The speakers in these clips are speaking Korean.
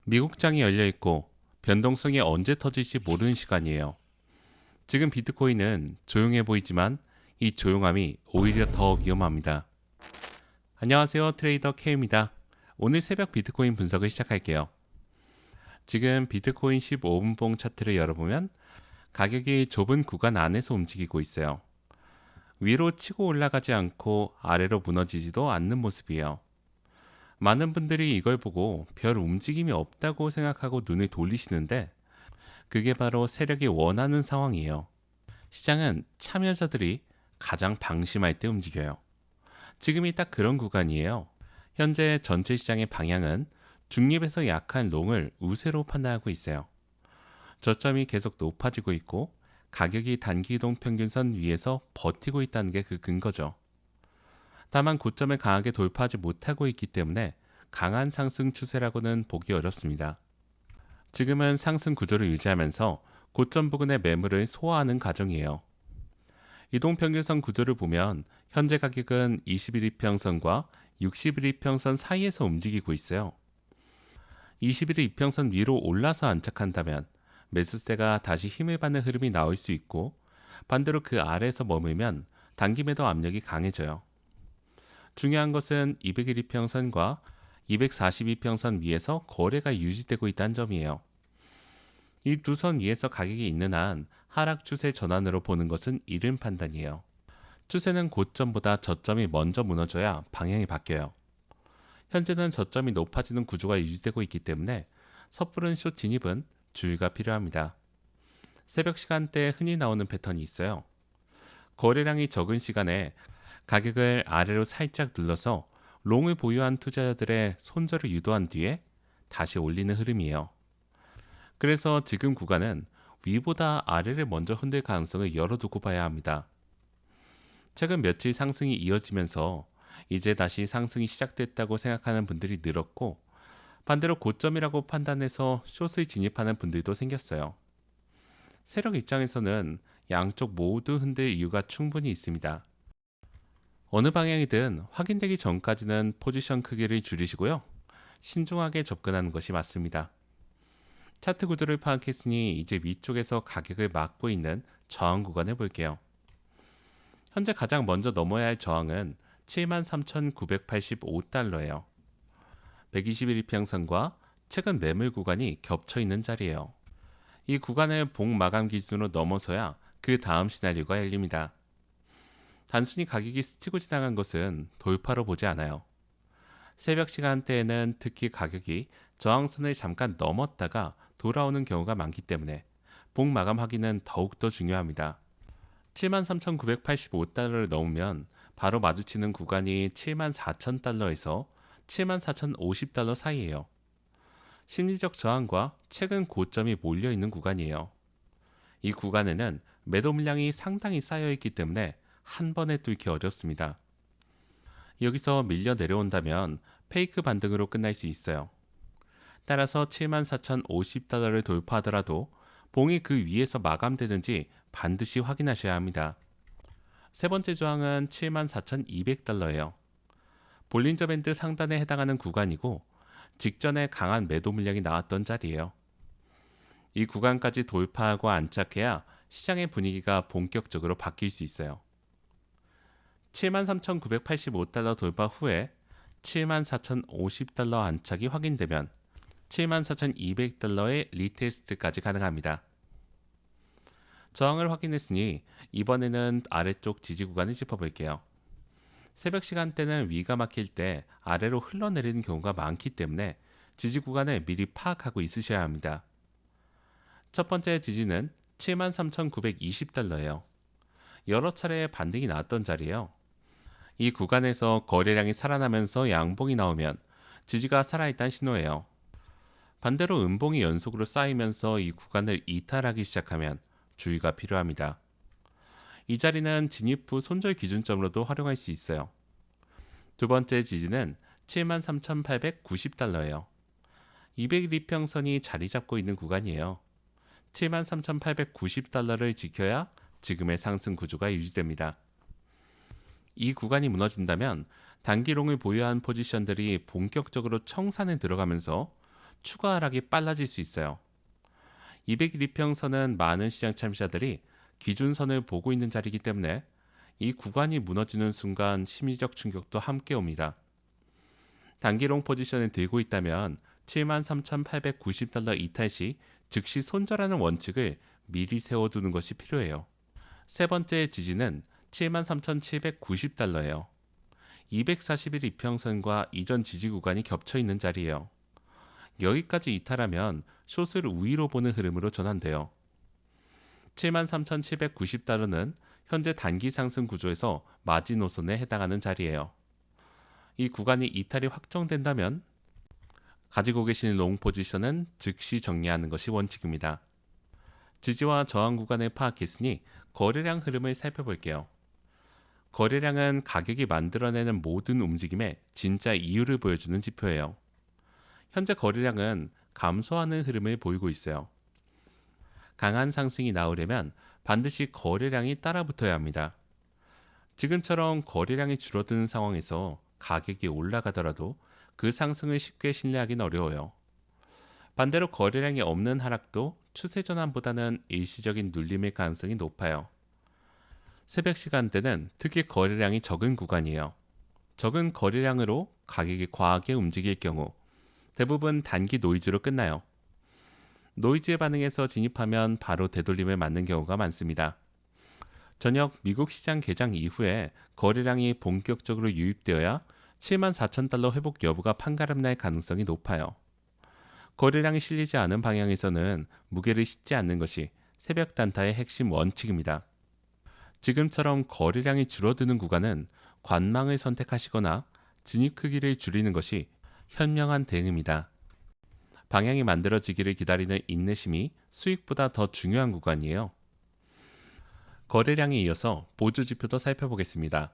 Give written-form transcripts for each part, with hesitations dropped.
미국장이 열려 있고 변동성이 언제 터질지 모르는 시간이에요. 지금 비트코인은 조용해 보이지만 이 조용함이 오히려 더 위험합니다. 안녕하세요. 트레이더 K입니다. 오늘 새벽 비트코인 분석을 시작할게요. 지금 비트코인 15분봉 차트를 열어보면 가격이 좁은 구간 안에서 움직이고 있어요. 위로 치고 올라가지 않고 아래로 무너지지도 않는 모습이에요. 많은 분들이 이걸 보고 별 움직임이 없다고 생각하고 눈을 돌리시는데 그게 바로 세력이 원하는 상황이에요. 시장은 참여자들이 가장 방심할 때 움직여요. 지금이 딱 그런 구간이에요. 현재 전체 시장의 방향은 중립에서 약한 롱을 우세로 판단하고 있어요. 저점이 계속 높아지고 있고 가격이 단기이동 평균선 위에서 버티고 있다는 게 그 근거죠. 다만 고점을 강하게 돌파하지 못하고 있기 때문에 강한 상승 추세라고는 보기 어렵습니다. 지금은 상승 구조를 유지하면서 고점 부근의 매물을 소화하는 과정이에요. 이동평균선 구조를 보면 현재 가격은 21일 이평선과 60일 이평선 사이에서 움직이고 있어요. 21일 이평선 위로 올라서 안착한다면 매수세가 다시 힘을 받는 흐름이 나올 수 있고 반대로 그 아래에서 머물면 단기 매도 압력이 강해져요. 중요한 것은 200일 이평선과 242평선 위에서 거래가 유지되고 있다는 점이에요. 이 두 선 위에서 가격이 있는 한 하락 추세 전환으로 보는 것은 이른 판단이에요. 추세는 고점보다 저점이 먼저 무너져야 방향이 바뀌어요. 현재는 저점이 높아지는 구조가 유지되고 있기 때문에 섣부른 숏 진입은 주의가 필요합니다. 새벽 시간대에 흔히 나오는 패턴이 있어요. 거래량이 적은 시간에 가격을 아래로 살짝 눌러서 롱을 보유한 투자자들의 손절을 유도한 뒤에 다시 올리는 흐름이에요. 그래서 지금 구간은 위보다 아래를 먼저 흔들 가능성을 열어두고 봐야 합니다. 최근 며칠 상승이 이어지면서 이제 다시 상승이 시작됐다고 생각하는 분들이 늘었고 반대로 고점이라고 판단해서 숏을 진입하는 분들도 생겼어요. 세력 입장에서는 양쪽 모두 흔들 이유가 충분히 있습니다. 어느 방향이든 확인되기 전까지는 포지션 크기를 줄이시고요. 신중하게 접근하는 것이 맞습니다. 차트 구도를 파악했으니 이제 위쪽에서 가격을 막고 있는 저항 구간을 볼게요. 현재 가장 먼저 넘어야 할 저항은 73,985달러예요. 121 이평선과 최근 매물 구간이 겹쳐 있는 자리예요. 이 구간을 봉 마감 기준으로 넘어서야 그 다음 시나리오가 열립니다. 단순히 가격이 스치고 지나간 것은 돌파로 보지 않아요. 새벽 시간대에는 특히 가격이 저항선을 잠깐 넘었다가 돌아오는 경우가 많기 때문에 봉 마감 확인은 더욱더 중요합니다. 73,985달러를 넘으면 바로 마주치는 구간이 74,000달러에서 74,050달러 사이예요. 심리적 저항과 최근 고점이 몰려있는 구간이에요. 이 구간에는 매도 물량이 상당히 쌓여있기 때문에 한 번에 뚫기 어렵습니다. 여기서 밀려 내려온다면 페이크 반등으로 끝날 수 있어요. 따라서 74,050달러를 돌파하더라도 봉이 그 위에서 마감되는지 반드시 확인하셔야 합니다. 세 번째 저항은 74,200달러예요. 볼린저 밴드 상단에 해당하는 구간이고 직전에 강한 매도 물량이 나왔던 자리예요. 이 구간까지 돌파하고 안착해야 시장의 분위기가 본격적으로 바뀔 수 있어요. 73,985달러 돌파 후에 74,050달러 안착이 확인되면 74,200달러의 리테스트까지 가능합니다. 저항을 확인했으니 이번에는 아래쪽 지지 구간을 짚어볼게요. 새벽 시간대는 위가 막힐 때 아래로 흘러내리는 경우가 많기 때문에 지지 구간을 미리 파악하고 있으셔야 합니다. 첫 번째 지지는 73,920달러예요. 여러 차례 반등이 나왔던 자리예요. 이 구간에서 거래량이 살아나면서 양봉이 나오면 지지가 살아있다는 신호예요. 반대로 음봉이 연속으로 쌓이면서 이 구간을 이탈하기 시작하면 주의가 필요합니다. 이 자리는 진입 후 손절 기준점으로도 활용할 수 있어요. 두 번째 지지는 73,890달러예요. 200일 이평선이 자리 잡고 있는 구간이에요. 73,890달러를 지켜야 지금의 상승 구조가 유지됩니다. 이 구간이 무너진다면 단기롱을 보유한 포지션들이 본격적으로 청산에 들어가면서 추가 하락이 빨라질 수 있어요. 200일 이평선은 많은 시장 참여자들이 기준선을 보고 있는 자리이기 때문에 이 구간이 무너지는 순간 심리적 충격도 함께 옵니다. 단기 롱 포지션을 들고 있다면 73,890달러 이탈 시 즉시 손절하는 원칙을 미리 세워두는 것이 필요해요. 세 번째 지지는 73,790달러예요. 240일 이평선과 이전 지지 구간이 겹쳐 있는 자리예요. 여기까지 이탈하면 숏을 우위로 보는 흐름으로 전환돼요. 73,790달러는 현재 단기 상승 구조에서 마지노선에 해당하는 자리예요. 이 구간이 이탈이 확정된다면 가지고 계신 롱 포지션은 즉시 정리하는 것이 원칙입니다. 지지와 저항 구간을 파악했으니 거래량 흐름을 살펴볼게요. 거래량은 가격이 만들어내는 모든 움직임의 진짜 이유를 보여주는 지표예요. 현재 거래량은 감소하는 흐름을 보이고 있어요. 강한 상승이 나오려면 반드시 거래량이 따라붙어야 합니다. 지금처럼 거래량이 줄어드는 상황에서 가격이 올라가더라도 그 상승을 쉽게 신뢰하기는 어려워요. 반대로 거래량이 없는 하락도 추세 전환보다는 일시적인 눌림의 가능성이 높아요. 새벽 시간대는 특히 거래량이 적은 구간이에요. 적은 거래량으로 가격이 과하게 움직일 경우 대부분 단기 노이즈로 끝나요. 노이즈에 반응해서 진입하면 바로 되돌림을 맞는 경우가 많습니다. 저녁 미국 시장 개장 이후에 거래량이 본격적으로 유입되어야 74,000달러 회복 여부가 판가름 날 가능성이 높아요. 거래량이 실리지 않은 방향에서는 무게를 싣지 않는 것이 새벽 단타의 핵심 원칙입니다. 지금처럼 거래량이 줄어드는 구간은 관망을 선택하시거나 진입 크기를 줄이는 것이 현명한 대응입니다. 방향이 만들어지기를 기다리는 인내심이 수익보다 더 중요한 구간이에요. 거래량에 이어서 보조지표도 살펴보겠습니다.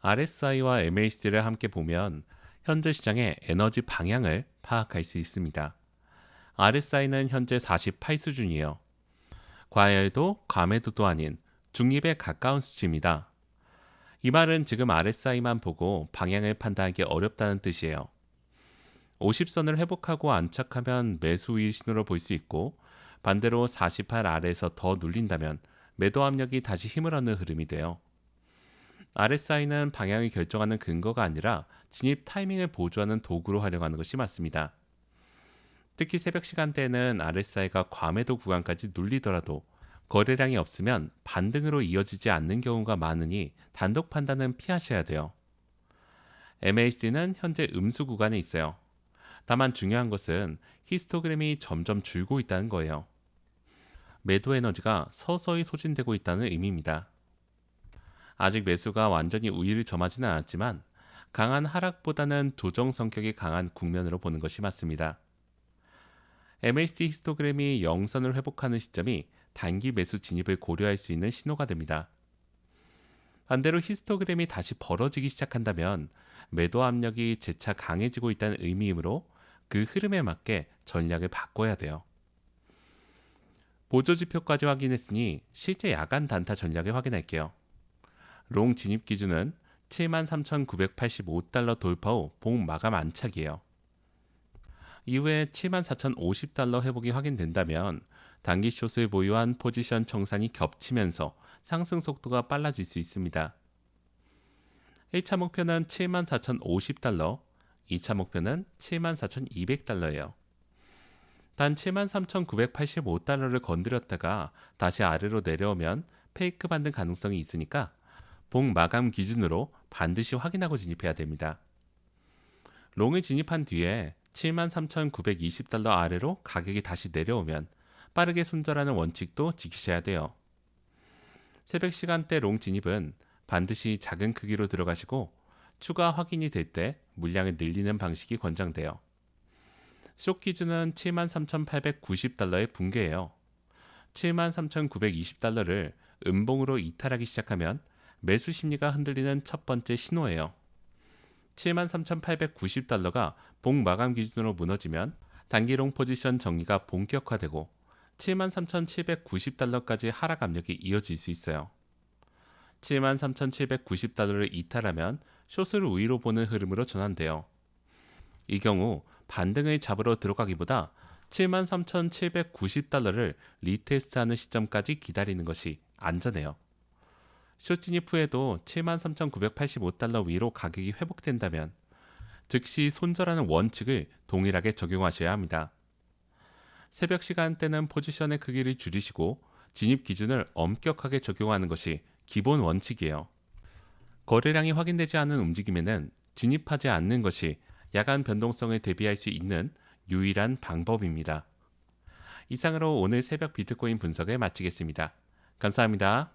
RSI와 MACD를 함께 보면 현재 시장의 에너지 방향을 파악할 수 있습니다. RSI는 현재 48 수준이에요. 과열도 과매도도 아닌 중립에 가까운 수치입니다. 이 말은 지금 RSI만 보고 방향을 판단하기 어렵다는 뜻이에요. 50선을 회복하고 안착하면 매수의 신호로 볼 수 있고 반대로 48 아래에서 더 눌린다면 매도 압력이 다시 힘을 얻는 흐름이 돼요. RSI는 방향을 결정하는 근거가 아니라 진입 타이밍을 보조하는 도구로 활용하는 것이 맞습니다. 특히 새벽 시간대에는 RSI가 과매도 구간까지 눌리더라도 거래량이 없으면 반등으로 이어지지 않는 경우가 많으니 단독 판단은 피하셔야 돼요. MACD는 현재 음수 구간에 있어요. 다만 중요한 것은 히스토그램이 점점 줄고 있다는 거예요. 매도 에너지가 서서히 소진되고 있다는 의미입니다. 아직 매수가 완전히 우위를 점하지는 않았지만 강한 하락보다는 조정 성격이 강한 국면으로 보는 것이 맞습니다. MACD 히스토그램이 영선을 회복하는 시점이 단기 매수 진입을 고려할 수 있는 신호가 됩니다. 반대로 히스토그램이 다시 벌어지기 시작한다면 매도 압력이 재차 강해지고 있다는 의미이므로 그 흐름에 맞게 전략을 바꿔야 돼요. 보조지표까지 확인했으니 실제 야간 단타 전략을 확인할게요. 롱 진입 기준은 73,985달러 돌파 후 봉 마감 안착이에요. 이후에 74,050달러 회복이 확인된다면 단기 숏을 보유한 포지션 청산이 겹치면서 상승 속도가 빨라질 수 있습니다. 1차 목표는 74,050달러, 2차 목표는 74,200달러예요. 단 73,985달러를 건드렸다가 다시 아래로 내려오면 페이크 반등 가능성이 있으니까 봉 마감 기준으로 반드시 확인하고 진입해야 됩니다. 롱을 진입한 뒤에 73,920달러 아래로 가격이 다시 내려오면 빠르게 손절하는 원칙도 지키셔야 돼요. 새벽 시간대 롱 진입은 반드시 작은 크기로 들어가시고 추가 확인이 될 때 물량을 늘리는 방식이 권장돼요. 숏 기준은 73,890달러의 붕괴예요. 73,920달러를 음봉으로 이탈하기 시작하면 매수 심리가 흔들리는 첫 번째 신호예요. 73,890달러가 봉 마감 기준으로 무너지면 단기롱 포지션 정리가 본격화되고 73,790달러까지 하락 압력이 이어질 수 있어요. 73,790달러를 이탈하면 숏을 우위로 보는 흐름으로 전환돼요. 이 경우 반등을 잡으러 들어가기보다 73,790달러를 리테스트하는 시점까지 기다리는 것이 안전해요. 숏 진입 후에도 73,985달러 위로 가격이 회복된다면 즉시 손절하는 원칙을 동일하게 적용하셔야 합니다. 새벽 시간대는 포지션의 크기를 줄이시고 진입 기준을 엄격하게 적용하는 것이 기본 원칙이에요. 거래량이 확인되지 않은 움직임에는 진입하지 않는 것이 야간 변동성을 대비할 수 있는 유일한 방법입니다. 이상으로 오늘 새벽 비트코인 분석을 마치겠습니다. 감사합니다.